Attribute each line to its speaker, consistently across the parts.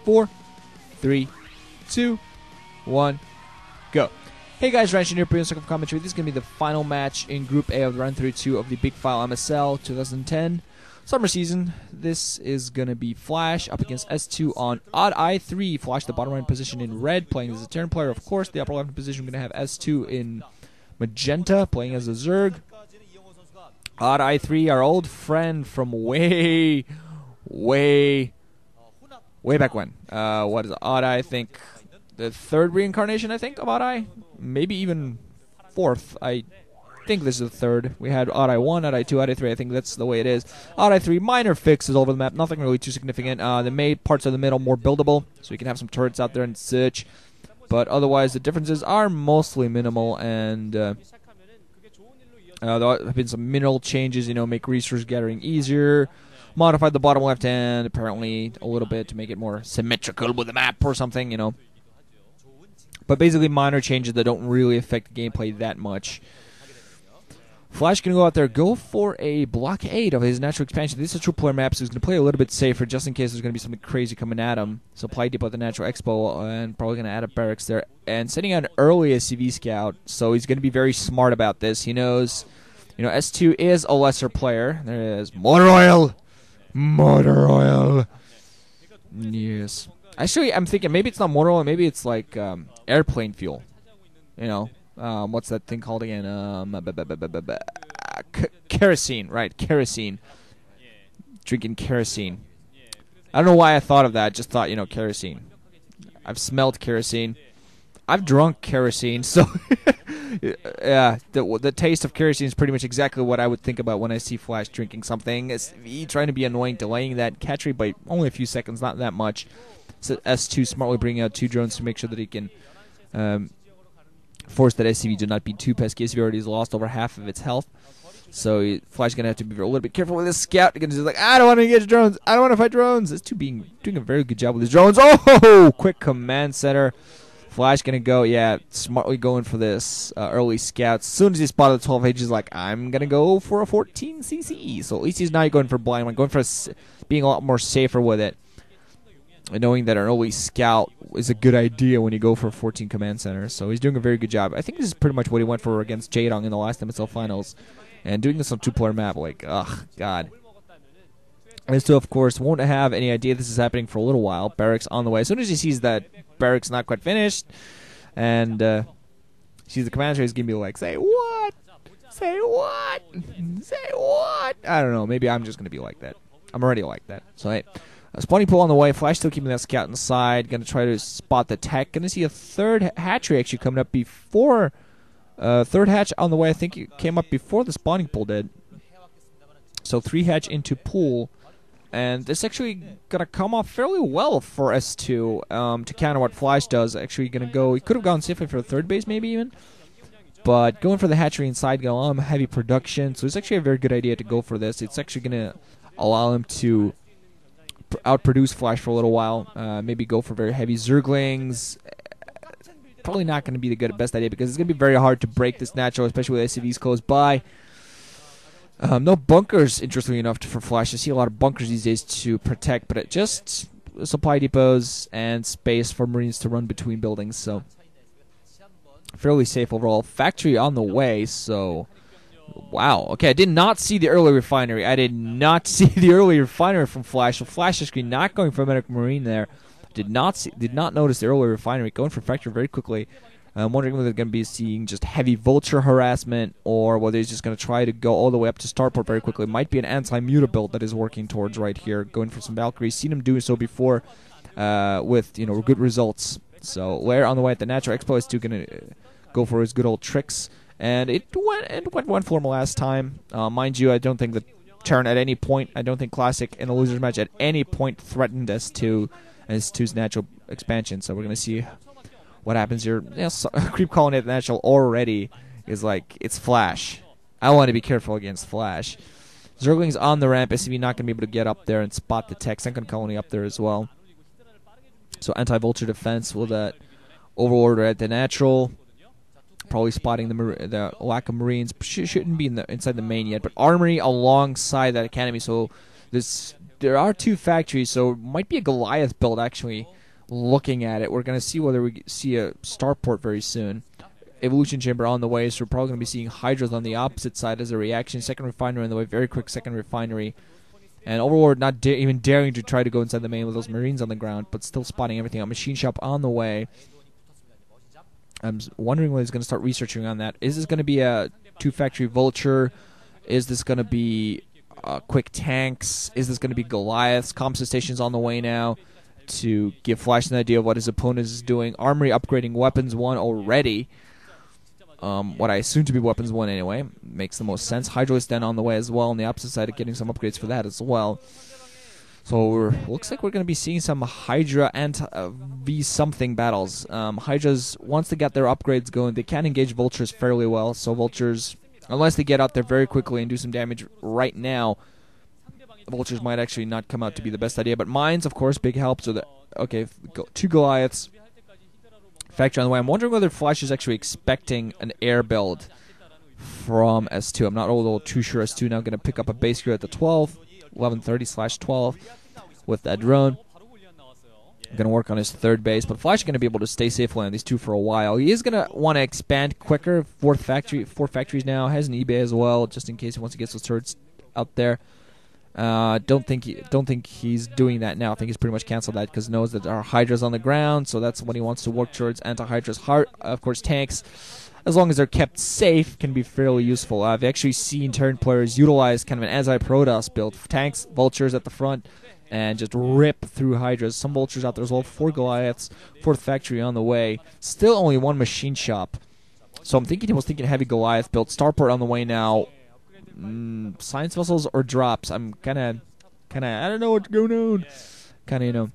Speaker 1: 4, 3, 2, 1, go. Hey guys, Ranch here, Pre Circle Commentary. This is going to be the final match in Group A of the Ro32 of the Bigfile MSL 2010 summer season. This is going to be Flash up against S2 on odd I3. Flash, the bottom right position in red, playing as a Terran player. Of course, the upper left position, we're going to have S2 in magenta, playing as a zerg. Odd I3, our old friend from way back when. What is it? Odd I, I think the third reincarnation, I think, of Odd I. Maybe even fourth. I think this is the third. We had Odd I1, Odd I2, Odd I3. I think that's the way it is. Odd I3, minor fixes over the map. Nothing really too significant. The main parts of the middle more buildable, so you can have some turrets out there and such. But otherwise, the differences are mostly minimal, and there have been some mineral changes, you know, make resource gathering easier. Modified the bottom left hand, apparently, a little bit to make it more symmetrical with the map or something, you know. But basically minor changes that don't really affect the gameplay that much. Flash going to go out there, go for a blockade of his natural expansion. This is a two-player map, so he's going to play a little bit safer just in case there's going to be something crazy coming at him. So play deep with the natural expo and probably going to add a barracks there. And setting out an early SCV scout, so he's going to be very smart about this. He knows, you know, S2 is a lesser player. There it is. Motor oil! Motor oil! Yes. Actually, I'm thinking maybe it's not motor oil, maybe it's like airplane fuel. You know, what's that thing called again? Kerosene, right? Kerosene. Drinking kerosene. I don't know why I thought of that. Just thought, you know, kerosene. I've smelled kerosene. I've drunk kerosene, so yeah, the taste of kerosene is pretty much exactly what I would think about when I see Flash drinking something. It's trying to be annoying, delaying that catch rate by only a few seconds, not that much. So S2 smartly bringing out 2 drones to make sure that he can force that SCV to not be too pesky. SCV already has lost over half of its health. So Flash is going to have to be a little bit careful with his scout. He's going to be like, I don't want to engage drones. I don't want to fight drones. S2 doing a very good job with his drones. Oh, quick command center. Flash going to go, yeah, smartly going for this early scout. As soon as he spotted the 12H, he's like, I'm going to go for a 14 CCE. So at least he's not going for blind one, going for being a lot more safer with it. And knowing that an early scout is a good idea when you go for a 14 command center. So he's doing a very good job. I think this is pretty much what he went for against Jaedong in the last MSL finals. And doing this on two-player map, like, ugh, God. And so, of course, won't have any idea this is happening for a little while. Barracks on the way. As soon as he sees that Barracks not quite finished, and sees the commander, he's going to be like, say what? Say what? Say what? I don't know. Maybe I'm just going to be like that. I'm already like that. So, hey. Spawning pool on the way. Flash still keeping that scout inside. Going to try to spot the tech. Going to see a third hatchery actually coming up before. Third hatch on the way. I think it came up before the spawning pool did. So 3 hatch into pool. And this actually going to come off fairly well for S2 to counter what Flash does. Actually going to go. He could have gone safely for the third base maybe even. But going for the hatchery inside going to allow him heavy production. So it's actually a very good idea to go for this. It's actually going to allow him to outproduce Flash for a little while. Maybe go for very heavy zerglings. Probably not going to be the best idea because it's going to be very hard to break this natural, especially with SCVs close by. No bunkers, interestingly enough, for Flash. I see a lot of bunkers these days to protect, but it just supply depots and space for Marines to run between buildings. So fairly safe overall. Factory on the way, so wow. Okay, I did not see the early refinery. I did not see the early refinery from Flash. So Flash is not going for Medic Marine there. Did not notice the early refinery. Going for factory very quickly. I'm wondering whether they're going to be seeing just heavy vulture harassment or whether he's just going to try to go all the way up to starport very quickly. Might be an anti-muta build that is working towards right here. Going for some Valkyries. Seen him doing so before with, you know, good results. So Lair on the way at the natural expo is still going to go for his good old tricks. And it went one formal last time. Mind you, I don't think the Terran at any point, I don't think Classic in a loser's match at any point threatened S2's natural expansion. So we're going to see what happens here. Yeah, so, creep calling it natural already is like, it's Flash. I want to be careful against Flash. Zergling's on the ramp. SCV not going to be able to get up there and spot the tech. Second colony up there as well. So anti-vulture defense with that overorder at the natural. Probably spotting the lack of Marines. Shouldn't be inside the main yet, but armory alongside that academy. So this there are 2 factories, so it might be a Goliath build actually. Looking at it, we're going to see whether we see a starport very soon. Evolution chamber on the way, so we're probably going to be seeing Hydras on the opposite side as a reaction. Second refinery on the way, very quick second refinery. And Overlord not even daring to try to go inside the main with those Marines on the ground, but still spotting everything out. Machine shop on the way. I'm wondering when he's going to start researching on that. Is this going to be a 2-factory Vulture? Is this going to be quick tanks? Is this going to be Goliaths? Comsat station's on the way now to give Flash an idea of what his opponent is doing. Armory upgrading weapons 1 already. What I assume to be weapons 1 anyway. Makes the most sense. Hydro is then on the way as well on the opposite side of getting some upgrades for that as well. So looks like we're going to be seeing some Hydra and V-something battles. Hydras, once they get their upgrades going, they can engage Vultures fairly well. So Vultures, unless they get out there very quickly and do some damage right now, Vultures might actually not come out to be the best idea. But Mines, of course, big help. So okay, 2 Goliaths. Factory on the way. I'm wondering whether Flash is actually expecting an air build from S2. I'm not a little too sure. S2 now going to pick up a base here at the 12. 1130/12 with that drone. Going to work on his 3rd base, but Flash is going to be able to stay safely on these 2 for a while. He is going to want to expand quicker. 4 factories now. Has an eBay as well, just in case he wants to get those turrets out there. Don't think he's doing that now. I think he's pretty much canceled that because he knows that there are Hydras on the ground, so that's what he wants to work towards. Anti-Hydras, of course, tanks, as long as they're kept safe, can be fairly useful. I've actually seen Terran players utilize kind of an anti-Protoss build. Tanks, Vultures at the front, and just rip through Hydras. Some Vultures out there as well. 4 Goliaths, 4th factory on the way. Still only 1 machine shop. So I'm thinking he was thinking heavy Goliath build. Starport on the way now. Science vessels or drops. I'm kind of, I don't know what's going on. Kind of,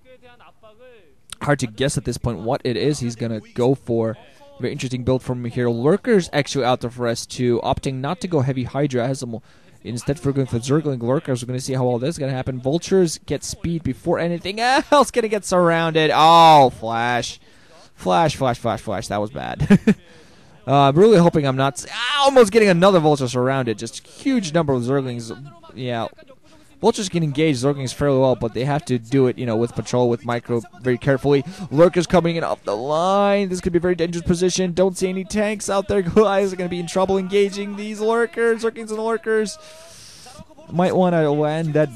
Speaker 1: hard to guess at this point what it is he's going to go for. Very interesting build from him here. Lurkers actually out there for S2, opting not to go heavy Hydra. Has some, instead for going for Zergling Lurkers. We're going to see how all this is going to happen. Vultures get speed before anything else. Going to get surrounded. Oh, Flash. Flash. That was bad. I'm really hoping I'm not almost getting another Vulture surrounded. Just huge number of Zerglings. Yeah. Vultures can engage Zerglings fairly well, but they have to do it, with patrol, with micro, very carefully. Lurkers coming in off the line. This could be a very dangerous position. Don't see any tanks out there. Guys are going to be in trouble engaging these Lurkers. Zerglings and Lurkers. Might want to land that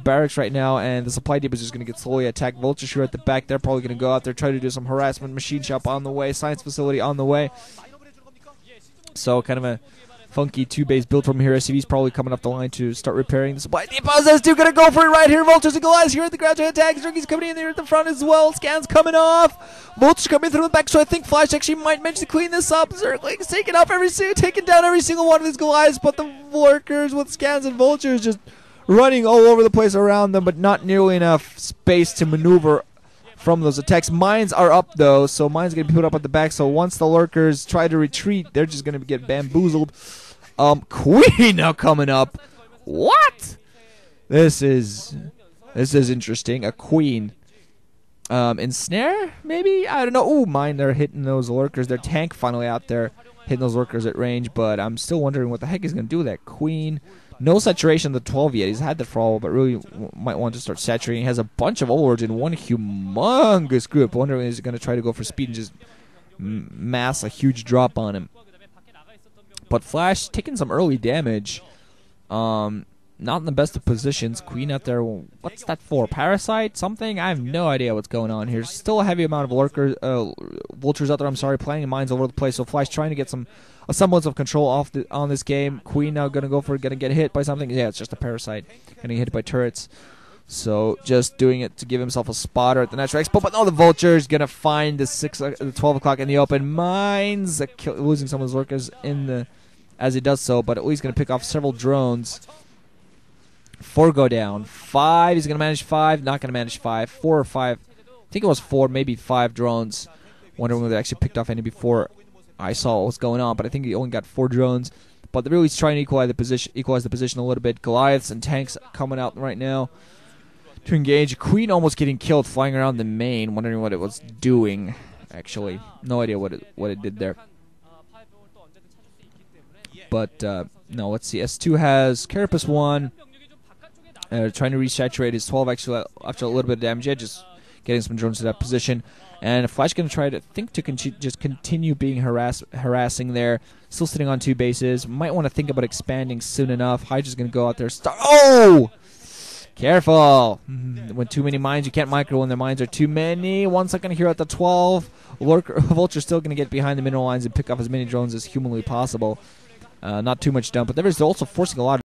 Speaker 1: barracks right now, and the supply depot is just going to get slowly attacked. Vultures here at the back. They're probably going to go out there, try to do some harassment. Machine shop on the way. Science facility on the way. So kind of a funky 2-base build from here. SCV's probably coming up the line to start repairing the supply depots. S2 gonna go for it right here. Vultures and Goliaths here at the ground to attack. Zerg's coming in there at the front as well. Scans coming off. Vultures coming through the back, so I think Flash actually might manage to clean this up. Zerglings taking down every single one of these Goliaths, but the Lurkers with Scans and Vultures just running all over the place around them, but not nearly enough space to maneuver from those attacks. Mines are up though, so mines going to be put up at the back, so once the Lurkers try to retreat, they're just going to get bamboozled. Queen now coming up. What? This is interesting. A Queen. Ensnare, maybe? I don't know. Ooh, mine, they're hitting those Lurkers. Their tank finally out there hitting those Lurkers at range, but I'm still wondering what the heck he's going to do with that Queen. No saturation of the 12 yet. He's had that for all, but really might want to start saturating. He has a bunch of overlords in one humongous group. Wondering if he's going to try to go for speed and just mass a huge drop on him. But Flash taking some early damage. Not in the best of positions. Queen out there. What's that for? Parasite? Something? I have no idea what's going on here. Still a heavy amount of Lurkers, Vultures out there. I'm sorry, planting mines all over the place. So Flash trying to get a semblance of control on this game. Queen now gonna go for it. Gonna get hit by something. Yeah, it's just a Parasite. Gonna get hit by turrets. So just doing it to give himself a spotter at the natural expo. But no, the Vulture's gonna find the 12 o'clock in the open. Mines losing some of his Lurkers as he does so, but at least gonna pick off several drones. 4 go down. 5, he's going to manage 5. Not going to manage 5. 4 or 5. I think it was 4, maybe 5 drones. Wondering whether they actually picked off any before I saw what was going on. But I think he only got 4 drones. But they're really trying to equalize the position a little bit. Goliaths and tanks coming out right now to engage. Queen almost getting killed flying around the main. Wondering what it was doing, actually. No idea what it did there. But, no, let's see. S2 has Carapace 1. Trying to resaturate his 12 actually after a little bit of damage. Yeah, just getting some drones to that position. And Flash going to try to just continue being harassing there. Still sitting on 2 bases. Might want to think about expanding soon enough. Hydra's going to go out there. Oh! Careful. When too many mines, you can't micro when their mines are too many. 1 second here at the 12. Vulture's still going to get behind the mineral lines and pick up as many drones as humanly possible. Not too much dump, but they're also forcing a lot of